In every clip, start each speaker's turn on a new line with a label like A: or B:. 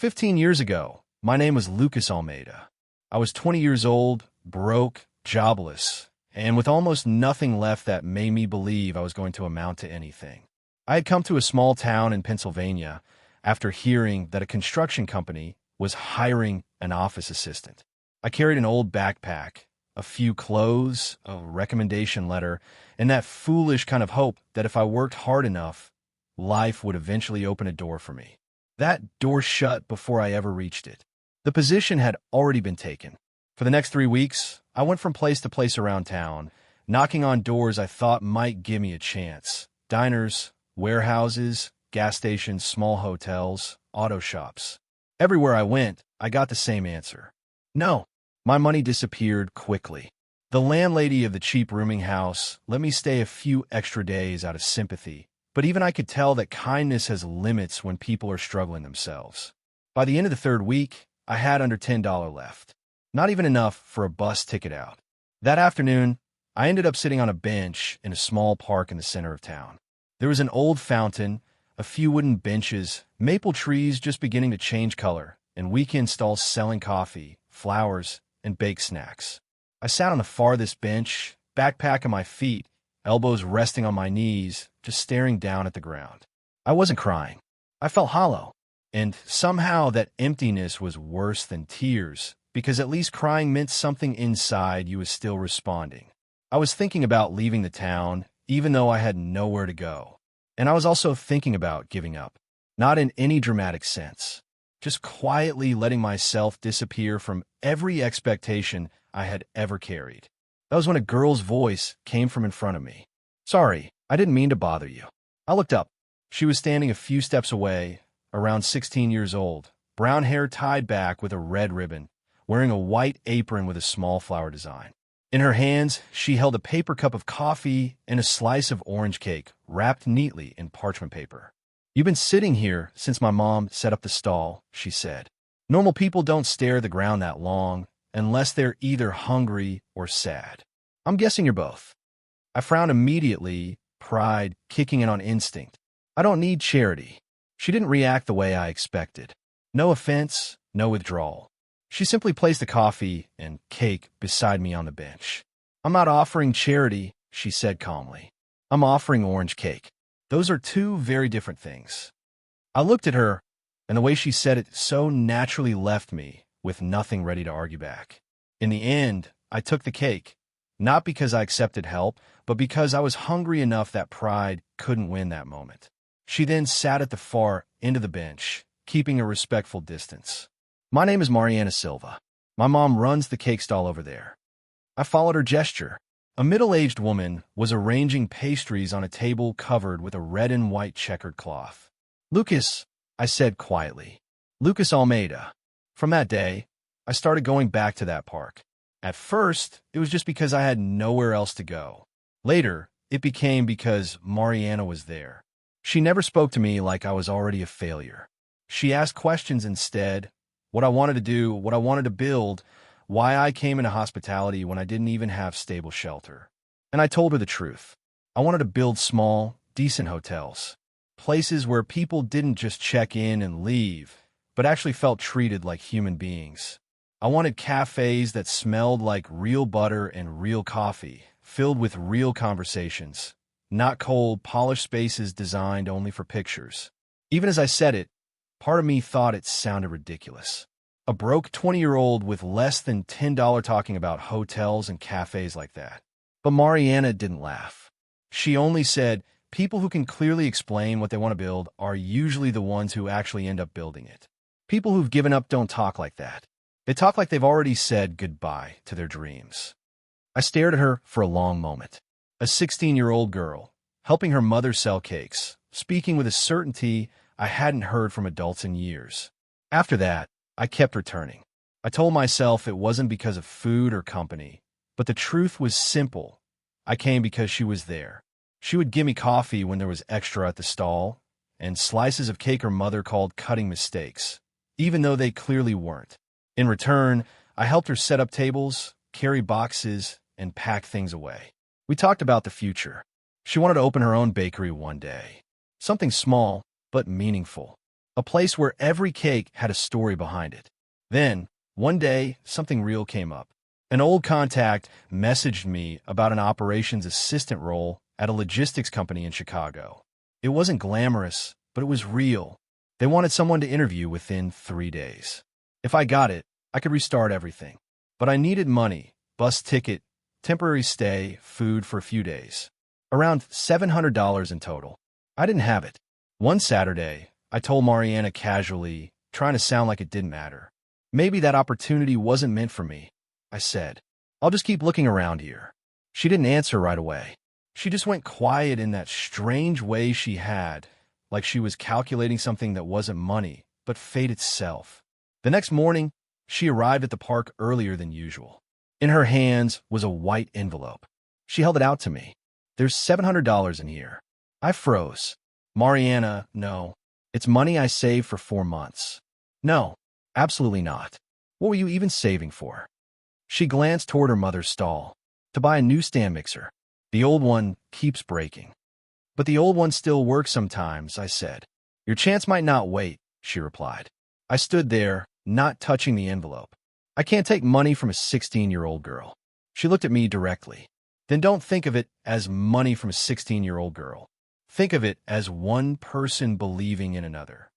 A: 15 years ago, my name was Lucas Almeida. I was 20 years old, broke, jobless, and with almost nothing left that made me believe I was going to amount to anything. I had come to a small town in Pennsylvania after hearing that a construction company was hiring an office assistant. I carried an old backpack, a few clothes, a recommendation letter, and that foolish kind of hope that if I worked hard enough, life would eventually open a door for me. That door shut before I ever reached it. The position had already been taken. For the next 3 weeks, I went from place to place around town, knocking on doors I thought might give me a chance. Diners, warehouses, gas stations, small hotels, auto shops. Everywhere I went, I got the same answer. No. My money disappeared quickly. The landlady of the cheap rooming house let me stay a few extra days out of sympathy, but even I could tell that kindness has limits when people are struggling themselves. By the end of the third week, I had under $10 left. Not even enough for a bus ticket out. That afternoon, I ended up sitting on a bench in a small park in the center of town. There was an old fountain, a few wooden benches, maple trees just beginning to change color, and weekend stalls selling coffee, flowers, and baked snacks. I sat on the farthest bench, backpack on my feet, elbows resting on my knees, just staring down at the ground. I wasn't crying. I felt hollow. And somehow that emptiness was worse than tears, because at least crying meant something inside you was still responding. I was thinking about leaving the town, even though I had nowhere to go. And I was also thinking about giving up. Not in any dramatic sense. Just quietly letting myself disappear from every expectation I had ever carried. That was when a girl's voice came from in front of me. "Sorry, I didn't mean to bother you." I looked up. She was standing a few steps away, around 16 years old, brown hair tied back with a red ribbon, wearing a white apron with a small flower design. In her hands, she held a paper cup of coffee and a slice of orange cake wrapped neatly in parchment paper. "You've been sitting here since my mom set up the stall," she said. "Normal people don't stare at the ground that long unless they're either hungry or sad. I'm guessing you're both." I frowned immediately, pride kicking in on instinct. I don't need charity. She didn't react the way I expected. No offense, no withdrawal. She simply placed the coffee and cake beside me on the bench. "I'm not offering charity," she said calmly. "I'm offering orange cake. Those are two very different things." I looked at her, and the way she said it so naturally left me with nothing ready to argue back. In the end, I took the cake, not because I accepted help, but because I was hungry enough that pride couldn't win that moment. She then sat at the far end of the bench, keeping a respectful distance. "My name is Mariana Silva. My mom runs the cake stall over there." I followed her gesture. A middle-aged woman was arranging pastries on a table covered with a red and white checkered cloth. "Lucas," I said quietly. "Lucas Almeida." From that day, I started going back to that park. At first, it was just because I had nowhere else to go. Later, it became because Mariana was there. She never spoke to me like I was already a failure. She asked questions instead: what I wanted to do, what I wanted to build, why I came into hospitality when I didn't even have stable shelter. And I told her the truth. I wanted to build small, decent hotels. Places where people didn't just check in and leave, but actually felt treated like human beings. I wanted cafes that smelled like real butter and real coffee, filled with real conversations, not cold, polished spaces designed only for pictures. Even as I said it, part of me thought it sounded ridiculous. A broke 20-year-old with less than $10 talking about hotels and cafes like that. But Mariana didn't laugh. She only said, "People who can clearly explain what they want to build are usually the ones who actually end up building it. People who've given up don't talk like that. They talk like they've already said goodbye to their dreams." I stared at her for a long moment. A 16-year-old girl, helping her mother sell cakes, speaking with a certainty I hadn't heard from adults in years. After that, I kept returning. I told myself it wasn't because of food or company, but the truth was simple. I came because she was there. She would give me coffee when there was extra at the stall, and slices of cake her mother called cutting mistakes, even though they clearly weren't. In return, I helped her set up tables, carry boxes, and pack things away. We talked about the future. She wanted to open her own bakery one day. Something small, but meaningful. a place where every cake had a story behind it. Then, one day, something real came up. An old contact messaged me about an operations assistant role at a logistics company in Chicago. It wasn't glamorous, but it was real. They wanted someone to interview within 3 days. If I got it, I could restart everything. But I needed money, bus ticket, temporary stay, food for a few days. Around $700 in total. I didn't have it. One Saturday, I told Mariana casually, trying to sound like it didn't matter. Maybe that opportunity wasn't meant for me, I said. I'll just keep looking around here. She didn't answer right away. She just went quiet in that strange way she had, like she was calculating something that wasn't money, but fate itself. The next morning, she arrived at the park earlier than usual. In her hands was a white envelope. She held it out to me. There's $700 in here. I froze. Mariana, no. It's money I saved for 4 months. No, absolutely not. What were you even saving for? She glanced toward her mother's stall. To buy a new stand mixer. The old one keeps breaking. But the old one still works sometimes, I said. Your chance might not wait, she replied. I stood there, not touching the envelope. I can't take money from a 16-year-old girl. She looked at me directly. Then don't think of it as money from a 16-year-old girl. Think of it as one person believing in another.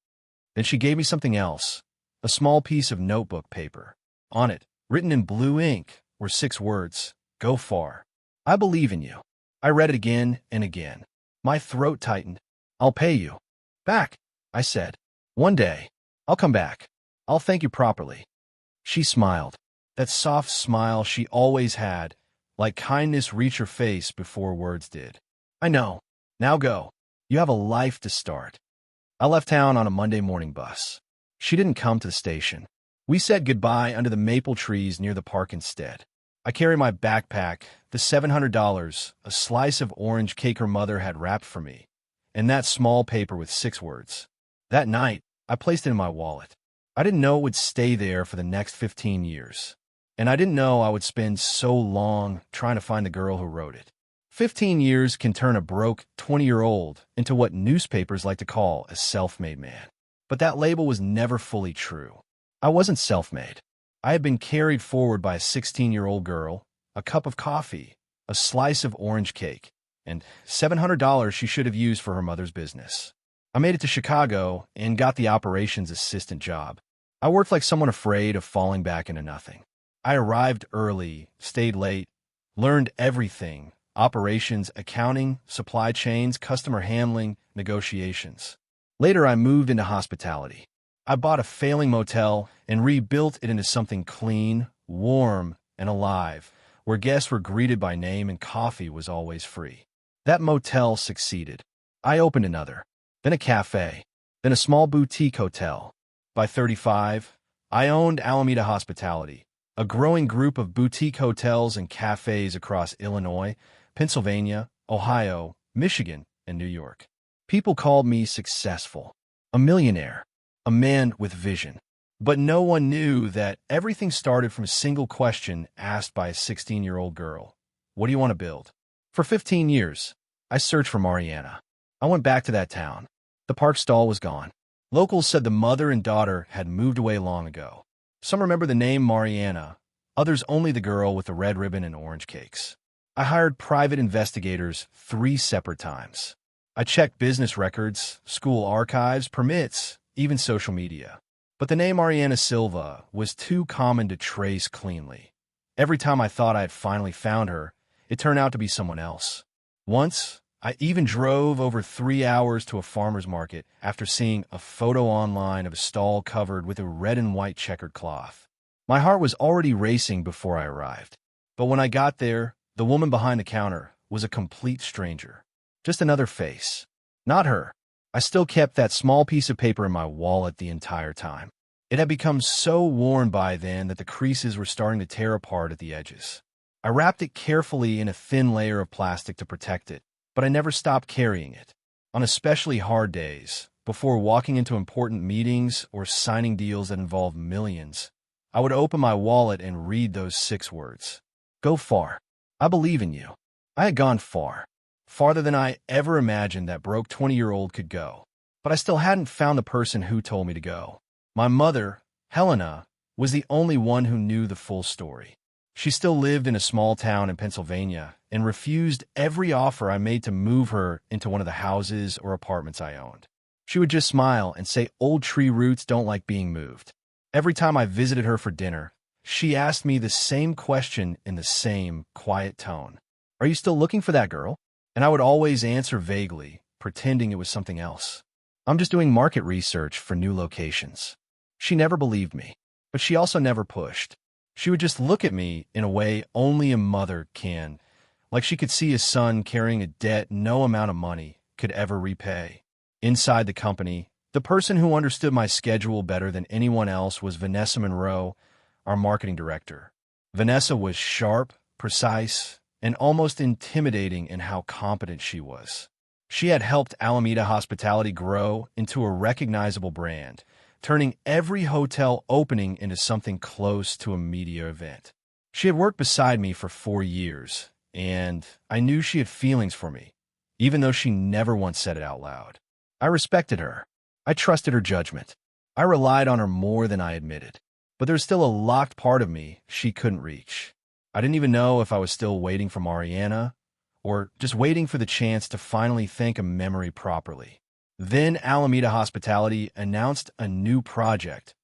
A: Then she gave me something else, a small piece of notebook paper. On it, written in blue ink, were 6 words, "Go far." I believe in you. I read it again and again. My throat tightened. I'll pay you. Back, I said. One day, I'll come back. I'll thank you properly. She smiled. That soft smile she always had, like kindness reached her face before words did. I know. Now go. You have a life to start. I left town on a Monday morning bus. She didn't come to the station. We said goodbye under the maple trees near the park instead. I carried my backpack, the $700, a slice of orange cake her mother had wrapped for me, and that small paper with 6 words. That night, I placed it in my wallet. I didn't know it would stay there for the next 15 years. And I didn't know I would spend so long trying to find the girl who wrote it. 15 years can turn a broke 20-year-old into what newspapers like to call a self-made man. But that label was never fully true. I wasn't self-made. I had been carried forward by a 16-year-old girl, a cup of coffee, a slice of orange cake, and $700 she should have used for her mother's business. I made it to Chicago and got the operations assistant job. I worked like someone afraid of falling back into nothing. I arrived early, stayed late, learned everything: operations, accounting, supply chains, customer handling, negotiations. Later, I moved into hospitality. I bought a failing motel and rebuilt it into something clean, warm, and alive, where guests were greeted by name and coffee was always free. That motel succeeded. I opened another, then a cafe, then a small boutique hotel. By 35, I owned Alameda Hospitality, a growing group of boutique hotels and cafes across Illinois, Pennsylvania, Ohio, Michigan, and New York. People called me successful, a millionaire, a man with vision. But no one knew that everything started from a single question asked by a 16-year-old girl. What do you want to build? For 15 years, I searched for Mariana. I went back to that town. The park stall was gone. Locals said the mother and daughter had moved away long ago. Some remember the name Mariana, others only the girl with the red ribbon and orange cakes. I hired private investigators 3 separate times. I checked business records, school archives, permits, even social media. But the name Mariana Silva was too common to trace cleanly. Every time I thought I had finally found her, it turned out to be someone else. Once, I even drove over 3 hours to a farmer's market after seeing a photo online of a stall covered with a red and white checkered cloth. My heart was already racing before I arrived. But when I got there, the woman behind the counter was a complete stranger. Just another face. Not her. I still kept that small piece of paper in my wallet the entire time. It had become so worn by then that the creases were starting to tear apart at the edges. I wrapped it carefully in a thin layer of plastic to protect it, but I never stopped carrying it. On especially hard days, before walking into important meetings or signing deals that involved millions, I would open my wallet and read those 6 words. Go far. I believe in you. I had gone far. Farther than I ever imagined that broke 20-year-old could go. but I still hadn't found the person who told me to go. My mother, Helena, was the only one who knew the full story. She still lived in a small town in Pennsylvania and refused every offer I made to move her into one of the houses or apartments I owned. She would just smile and say old tree roots don't like being moved. Every time I visited her for dinner, she asked me the same question in the same quiet tone. "Are you still looking for that girl?" And I would always answer vaguely, pretending it was something else. "I'm just doing market research for new locations." She never believed me, but she also never pushed. She would just look at me in a way only a mother can, like she could see a son carrying a debt no amount of money could ever repay. Inside the company, the person who understood my schedule better than anyone else was Vanessa Monroe, our marketing director. Vanessa was sharp, precise, and almost intimidating in how competent she was. She had helped Alameda Hospitality grow into a recognizable brand, turning every hotel opening into something close to a media event. She had worked beside me for 4 years, and I knew she had feelings for me, even though she never once said it out loud. I respected her. I trusted her judgment. I relied on her more than I admitted. But there's still a locked part of me she couldn't reach. I didn't even know if I was still waiting for Mariana or just waiting for the chance to finally thank a memory properly. Then Alameda Hospitality announced a new project,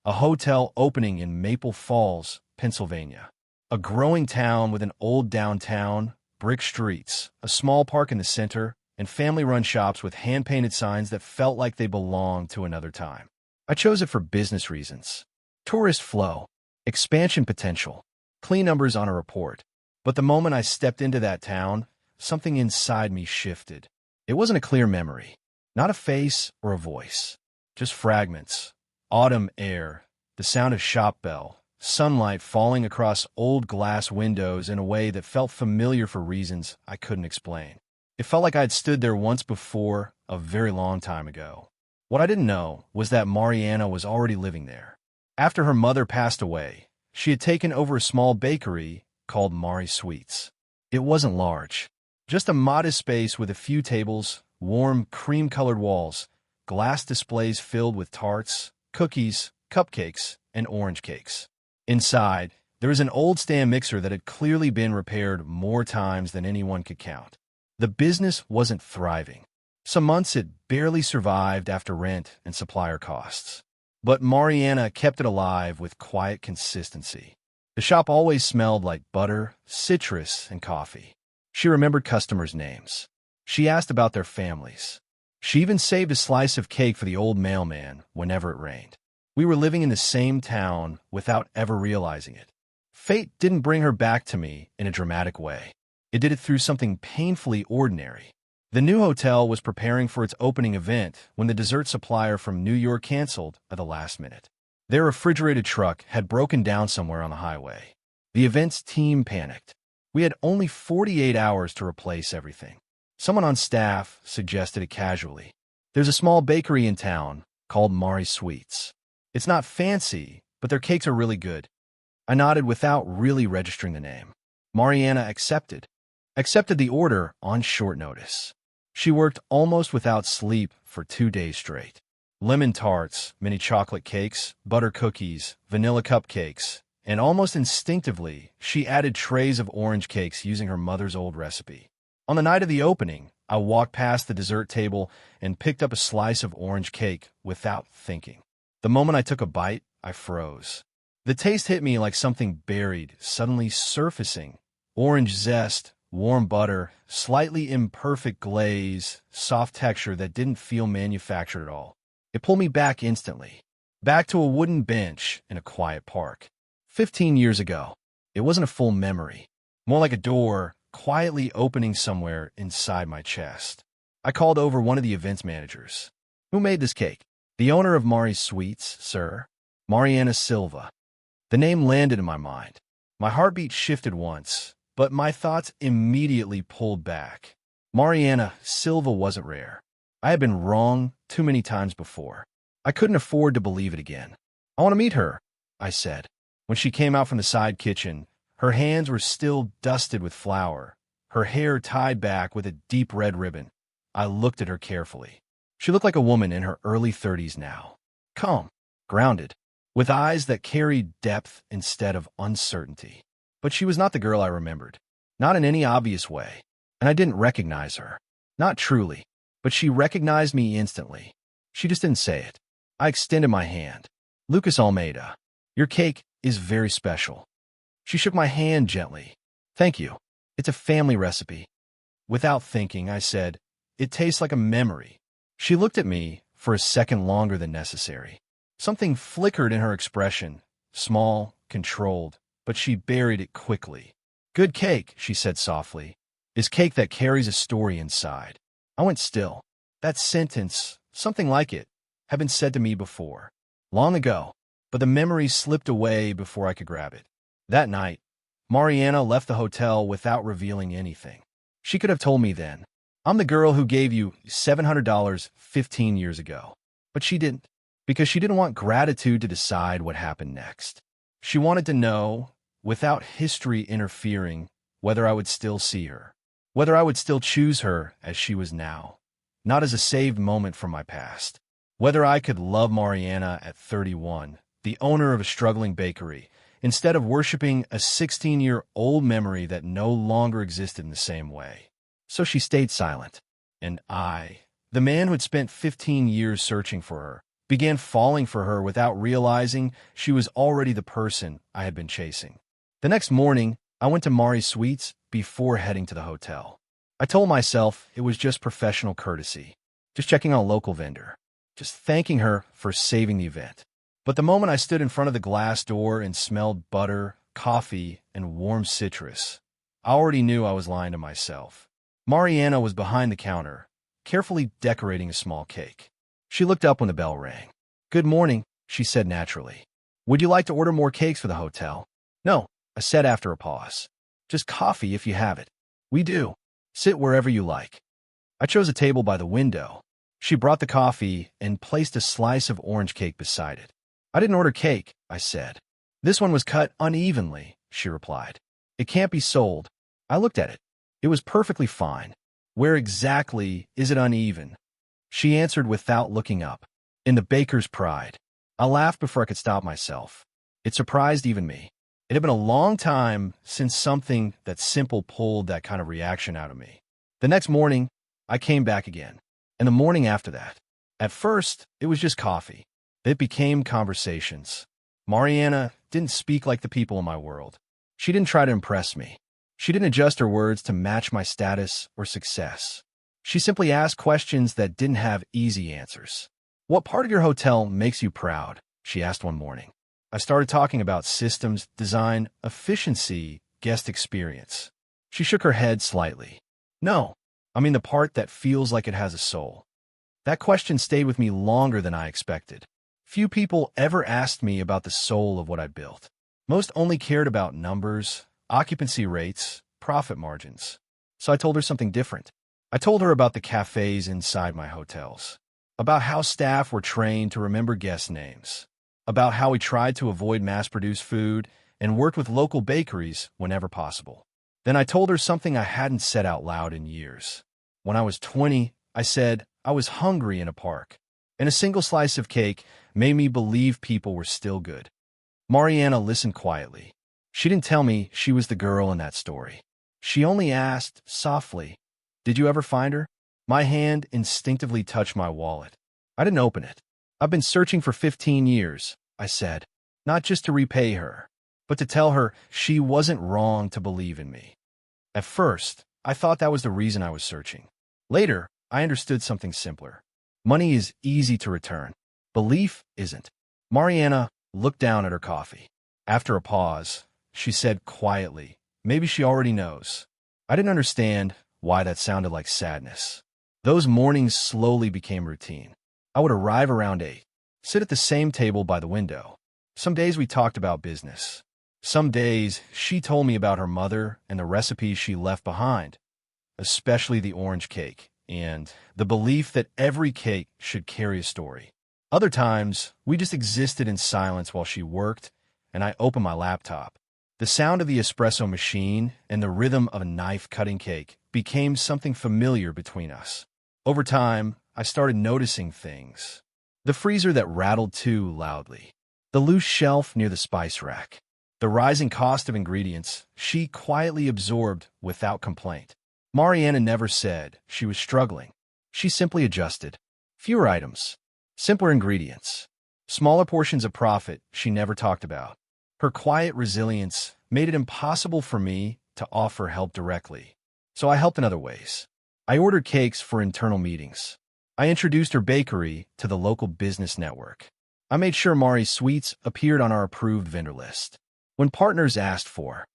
A: a hotel opening in Maple Falls, Pennsylvania. A growing town with an old downtown, brick streets, a small park in the center, and family-run shops with hand-painted signs that felt like they belonged to another time. I chose it for business reasons. Tourist flow, expansion potential, clean numbers on a report. But the moment I stepped into that town, something inside me shifted. It wasn't a clear memory, not a face or a voice, just fragments, autumn air, the sound of shop bell, sunlight falling across old glass windows in a way that felt familiar for reasons I couldn't explain. It felt like I'd stood there once before, a very long time ago. What I didn't know was that Mariana was already living there. After her mother passed away, she had taken over a small bakery called Mari Sweets. It wasn't large, just a modest space with a few tables, warm, cream-colored walls, glass displays filled with tarts, cookies, cupcakes, and orange cakes. Inside, there was an old stand mixer that had clearly been repaired more times than anyone could count. The business wasn't thriving. Some months it barely survived after rent and supplier costs. But Mariana kept it alive with quiet consistency. The shop always smelled like butter, citrus, and coffee. She remembered customers' names. She asked about their families. She even saved a slice of cake for the old mailman whenever it rained. We were living in the same town without ever realizing it. Fate didn't bring her back to me in a dramatic way. It did it through something painfully ordinary. The new hotel was preparing for its opening event when the dessert supplier from New York canceled at the last minute. Their refrigerated truck had broken down somewhere on the highway. The event's team panicked. We had only 48 hours to replace everything. Someone on staff suggested it casually. "There's a small bakery in town called Mari Sweets. It's not fancy, but their cakes are really good." I nodded without really registering the name. Mariana accepted the order on short notice. She worked almost without sleep for 2 days straight. Lemon tarts, mini chocolate cakes, butter cookies, vanilla cupcakes, and almost instinctively, she added trays of orange cakes using her mother's old recipe. On the night of the opening, I walked past the dessert table and picked up a slice of orange cake without thinking. The moment I took a bite, I froze. The taste hit me like something buried, suddenly surfacing. Orange zest, warm butter, slightly imperfect glaze, soft texture that didn't feel manufactured at all. It pulled me back instantly, back to a wooden bench in a quiet park. 15 years ago. It wasn't a full memory, more like a door quietly opening somewhere inside my chest. I called over one of the events managers. "Who made this cake?" "The owner of Mari's Sweets, sir. Mariana Silva." The name landed in my mind. My heartbeat shifted once, but my thoughts immediately pulled back. Mariana Silva wasn't rare. I had been wrong too many times before. I couldn't afford to believe it again. "I want to meet her," I said. When she came out from the side kitchen, her hands were still dusted with flour, her hair tied back with a deep red ribbon. I looked at her carefully. She looked like a woman in her early 30s now, calm, grounded, with eyes that carried depth instead of uncertainty. But she was not the girl I remembered, not in any obvious way, and I didn't recognize her. Not truly, but she recognized me instantly. She just didn't say it. I extended my hand. Lucas Almeida, your cake is very special. She shook my hand gently. Thank you. It's a family recipe. Without thinking, I said, it tastes like a memory. She looked at me for a second longer than necessary. Something flickered in her expression, small, controlled, but she buried it quickly. Good cake, she said softly, is cake that carries a story inside. I went still. That sentence, something like it, had been said to me before, long ago, but the memory slipped away before I could grab it. That night, Mariana left the hotel without revealing anything. She could have told me then, I'm the girl who gave you $700 15 years ago. But she didn't, because she didn't want gratitude to decide what happened next. She wanted to know, without history interfering, whether I would still see her, whether I would still choose her as she was now, not as a saved moment from my past, whether I could love Mariana at 31, the owner of a struggling bakery, instead of worshiping a 16-year-old memory that no longer existed in the same way. So she stayed silent, and I, the man who had spent 15 years searching for her, began falling for her without realizing she was already the person I had been chasing. The next morning, I went to Mari's Sweets before heading to the hotel. I told myself it was just professional courtesy, just checking on a local vendor, just thanking her for saving the event. But the moment I stood in front of the glass door and smelled butter, coffee, and warm citrus, I already knew I was lying to myself. Mariana was behind the counter, carefully decorating a small cake. She looked up when the bell rang. Good morning, she said naturally. Would you like to order more cakes for the hotel? No, I said after a pause. Just coffee if you have it. We do. Sit wherever you like. I chose a table by the window. She brought the coffee and placed a slice of orange cake beside it. I didn't order cake, I said. This one was cut unevenly, she replied. It can't be sold. I looked at it. It was perfectly fine. Where exactly is it uneven? She answered without looking up. In the baker's pride. I laughed before I could stop myself. It surprised even me. It had been a long time since something that simple pulled that kind of reaction out of me. The next morning, I came back again. And the morning after that. At first, it was just coffee. It became conversations. Mariana didn't speak like the people in my world. She didn't try to impress me. She didn't adjust her words to match my status or success. She simply asked questions that didn't have easy answers. What part of your hotel makes you proud? She asked one morning. I started talking about systems, design, efficiency, guest experience. She shook her head slightly. No, I mean the part that feels like it has a soul. That question stayed with me longer than I expected. Few people ever asked me about the soul of what I built. Most only cared about numbers, occupancy rates, profit margins. So I told her something different. I told her about the cafes inside my hotels, about how staff were trained to remember guest names, about how we tried to avoid mass-produced food and worked with local bakeries whenever possible. Then I told her something I hadn't said out loud in years. When I was 20, I said I was hungry in a park, and a single slice of cake made me believe people were still good. Mariana listened quietly. She didn't tell me she was the girl in that story. She only asked, softly, did you ever find her? My hand instinctively touched my wallet. I didn't open it. I've been searching for 15 years, I said, not just to repay her, but to tell her she wasn't wrong to believe in me. At first, I thought that was the reason I was searching. Later, I understood something simpler. Money is easy to return. Belief isn't. Mariana looked down at her coffee. After a pause, she said quietly, maybe she already knows. I didn't understand why that sounded like sadness. Those mornings slowly became routine. I would arrive around 8, sit at the same table by the window. Some days we talked about business. Some days she told me about her mother and the recipes she left behind, especially the orange cake, and the belief that every cake should carry a story. Other times, we just existed in silence while she worked, and I opened my laptop. The sound of the espresso machine and the rhythm of a knife cutting cake became something familiar between us. Over time, I started noticing things. The freezer that rattled too loudly. The loose shelf near the spice rack. The rising cost of ingredients she quietly absorbed without complaint. Mariana never said she was struggling. She simply adjusted. Fewer items. Simpler ingredients. Smaller portions of profit she never talked about. Her quiet resilience made it impossible for me to offer help directly. So I helped in other ways. I ordered cakes for internal meetings. I introduced her bakery to the local business network. I made sure Mari's sweets appeared on our approved vendor list. When partners asked for